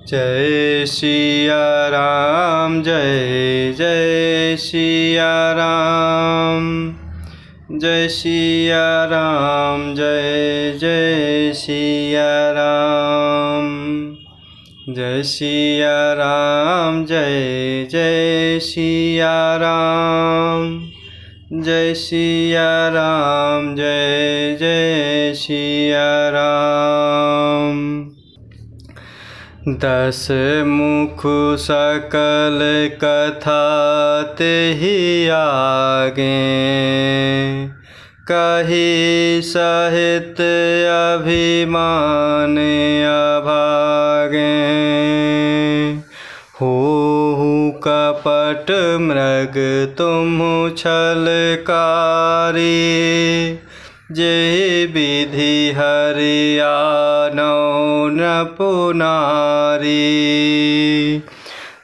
जय सिया राम जय जय सिया राम। जय सिया राम जय जय सिया राम। जय सिया राम जय जय सिया राम। जय सिया राम जय जय सिया राम। दस मुख सकल कथा तेहि आगे, कही सहित अभिमान अभागे। हो कपट मृग तुम छलकारी, जे विधि हरियानो न पुनारी।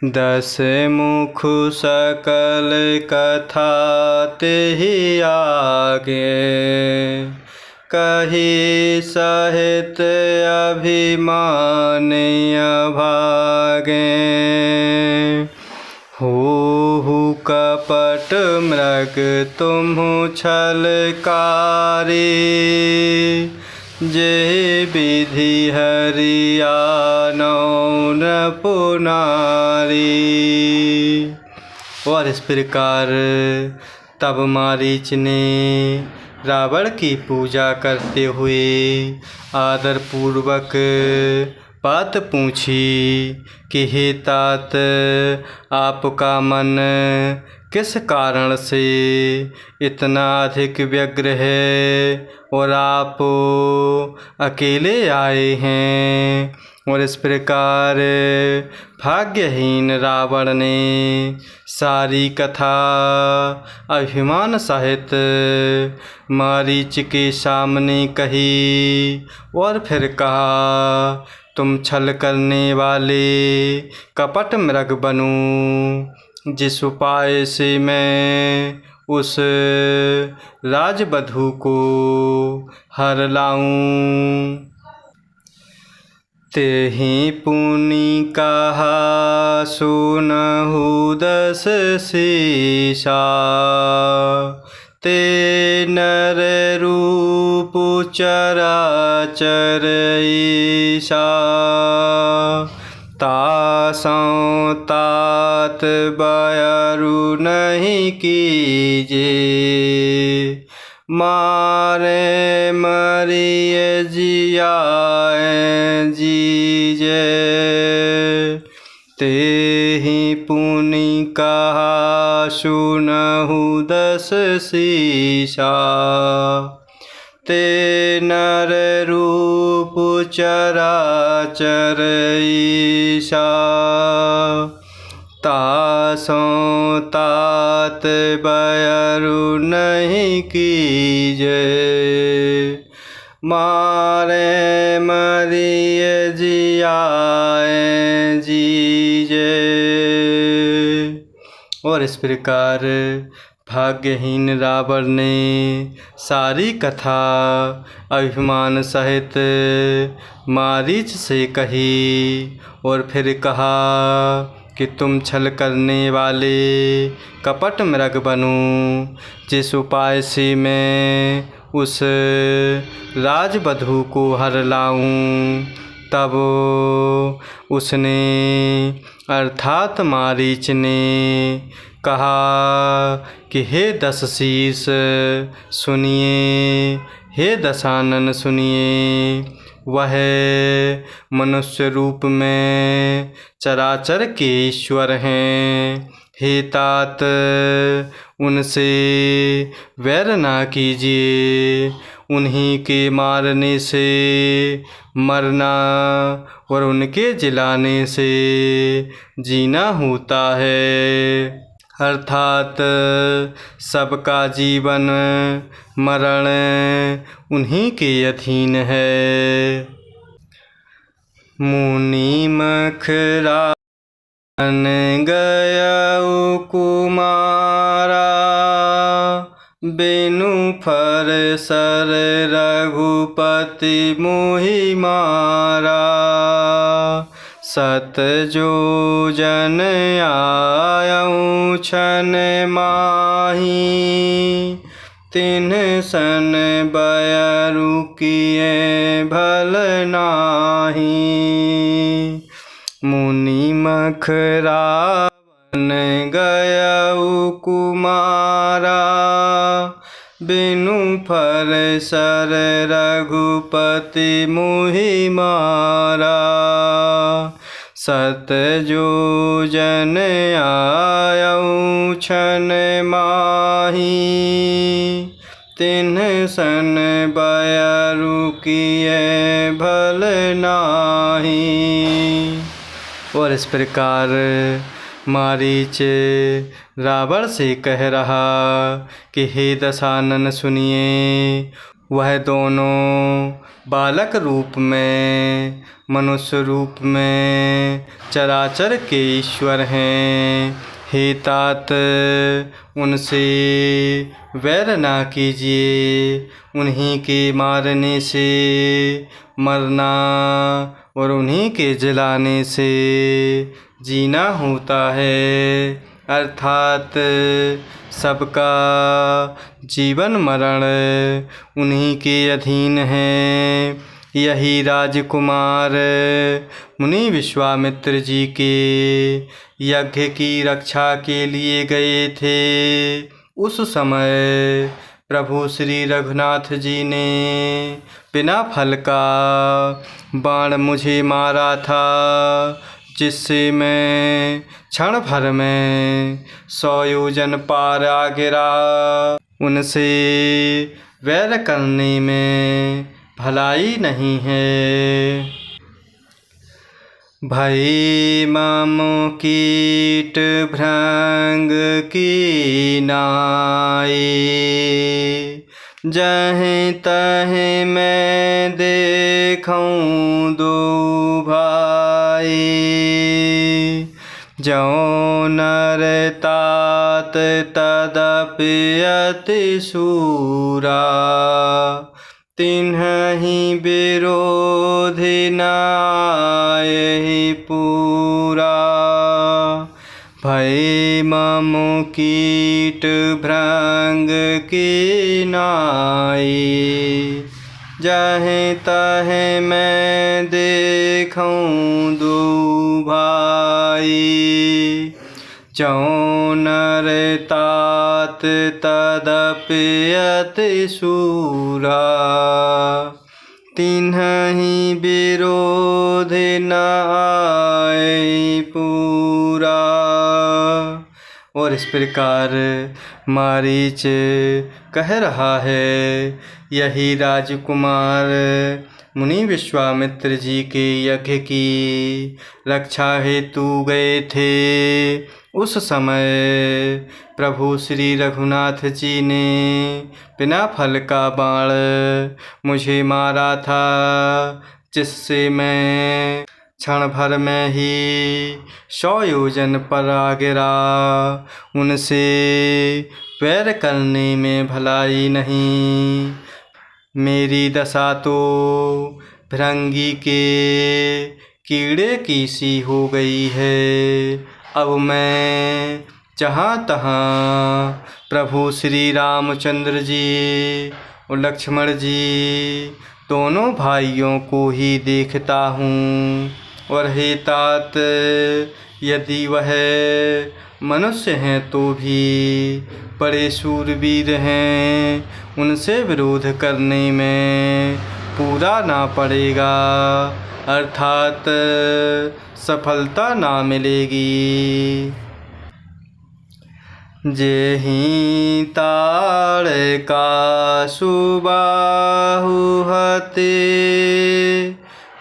दस मुख सकल कथा तेहि आगे, कही सहित अभिमान अभागे। हो कपट मृग तुम छलकारी, जे विधि हरियानो न पुनारी। और इस प्रकार तब मारीच ने रावण की पूजा करते हुए आदर पूर्वक बात पूछी कि हे तात, आपका मन किस कारण से इतना अधिक व्यग्र है और आप अकेले आए हैं। और इस प्रकार भाग्यहीन रावण ने सारी कथा अभिमान सहित मारीच के सामने कही। और फिर कहा, तुम छल करने वाले कपट मृग बनूं, जिस उपाय से मैं उस राजवधू को हर लाऊं। तेहि पुनि कहा सुनहु दस शीशा, ते नर रूप चराचर ईसा। तासों तात बयरु नहीं कीजे, मारे मरिय जियाए जीजे। तेहि पुनि कहा सुनहु दस शीशा, ते नर रूप चराचर ईसा। तासों तात बयरु नहीं कीजे, मारे मरिय जियाए जीजे। और इस प्रकार भाग्यहीन रावण ने सारी कथा अभिमान सहित मारीच से कही। और फिर कहा कि तुम छल करने वाले कपट मृग बनूं, जिस उपाय से मैं उस राजवधू को हर लाऊं। तब उसने अर्थात मारीच ने कहा कि हे दस शीश सुनिए, हे दशानन सुनिए। वह मनुष्य रूप में चराचर के ईश्वर हैं। हे तात, उनसे वैर ना कीजिए। उन्हीं के मारने से मरना और उनके जिलाने से जीना होता है। अर्थात सबका जीवन मरण उन्हीं के अधीन है। मुनि मखरा गयउ कुमारा, बिनु फर सर रघुपति मोहि मारा। सत जो जन आयऊ छन माही, तिन सन बयरु किए भल नाही। मुनि मखरावन गयऊ कुमारा, बिनु फर सर रघुपति मुहि मारा। सत जो जन आयऊ छन माही, तिन सन बयरु किए भल नाही। और इस प्रकार मारीच रावण से कह रहा कि हे दशानन सुनिए, वह दोनों बालक रूप में, मनुष्य रूप में चराचर के ईश्वर हैं। हे तात, उनसे वैर ना कीजिए। उन्हीं के मारने से मरना और उन्हीं के जलाने से जीना होता है। अर्थात सबका जीवन मरण उन्हीं के अधीन है। यही राजकुमार मुनि विश्वामित्र जी के यज्ञ की रक्षा के लिए गए थे। उस समय प्रभु श्री रघुनाथ जी ने बिना फल का बाण मुझे मारा था, जिससे मैं क्षण भर में 100 योजन पार आ गिरा। उनसे वैर करने में भलाई नहीं है। भई मम कीट भृंग की नाई, जहीं तहीं मैं देखूं दो भाई। जौं नर तात तदपि अति शूरा, तिन्हि विरोधि न आयहि पूरा। भई मम कीट भृंग की नाई, जहीं तहीं मैं देखूं दो भाई। जौं नर तात तदपि अति शूरा, तिन्हि विरोधि न आयहि पूरा। और इस प्रकार मारीच कह रहा है। यही राजकुमार मुनि विश्वामित्र जी के यज्ञ की रक्षा हेतु गए थे। उस समय प्रभु श्री रघुनाथ जी ने बिना फल का बाण मुझे मारा था, जिससे मैं क्षण भर में ही 100 योजन पर आ गिरा। उनसे वैर करने में भलाई नहीं। मेरी दशा तो भृंगी के कीड़े की सी हो गई है। अब मैं जहाँ तहाँ प्रभु श्री रामचंद्र जी और लक्ष्मण जी दोनों भाइयों को ही देखता हूँ। और हे तात, यदि वह मनुष्य हैं तो भी बड़े शूरवीर हैं। उनसे विरोध करने में पूरा ना पड़ेगा, अर्थात सफलता ना मिलेगी। जेहि ताड़ का सुबाहु हते,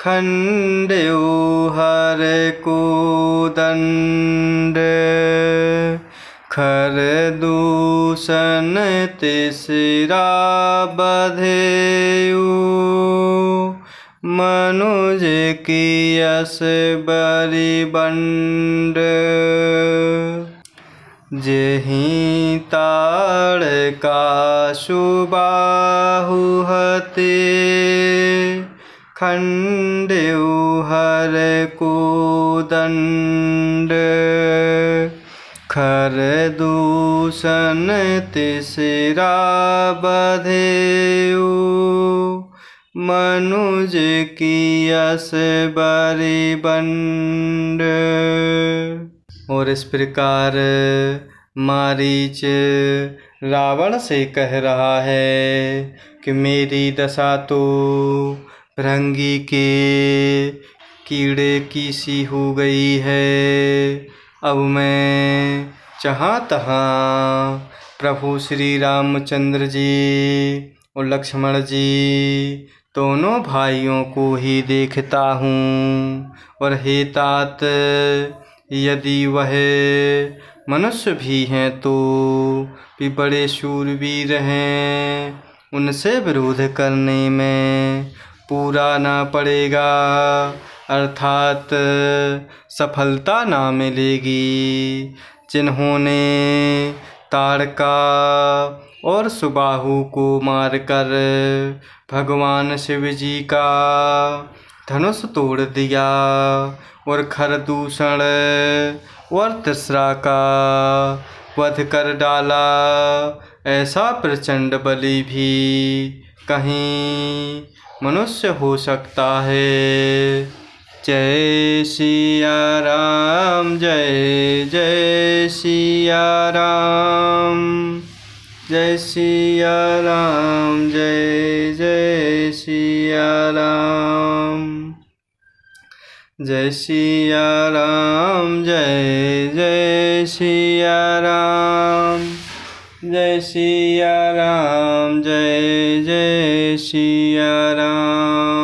खंड्यो हर को दंड। खर दूषण तिसरा बधेयु, मनुज की यस बरि बंड। जेहि ताड़ का सुबाहु हते, खंडेउ हर को दंड। खर दूषण तिसरा बधेउ, मनुज की यस बरी बंड। और इस प्रकार मारीच रावण से कह रहा है कि मेरी दशा तो भृंगी के कीड़े की सी हो गई है। अब मैं जहाँ तहाँ प्रभु श्री रामचंद्र जी और लक्ष्मण जी दोनों भाइयों को ही देखता हूँ। और हे तात, यदि वह मनुष्य भी हैं तो भी बड़े शूरवीर हैं, उनसे विरोध करने में पूरा ना पड़ेगा, अर्थात सफलता ना मिलेगी। जिन्होंने ताड़का और सुबाहु को मारकर भगवान शिव जी का धनुष तोड़ दिया और खरदूषण और तिसरा का वध कर डाला, ऐसा प्रचंड बलि भी कहीं मनुष्य हो सकता है। जय सिया राम, जय जय सिया राम, जय सिया राम, जय जय सिया राम, जय सिया राम, जय जय सिया राम, जय सिया राम, जय जय सिया राम।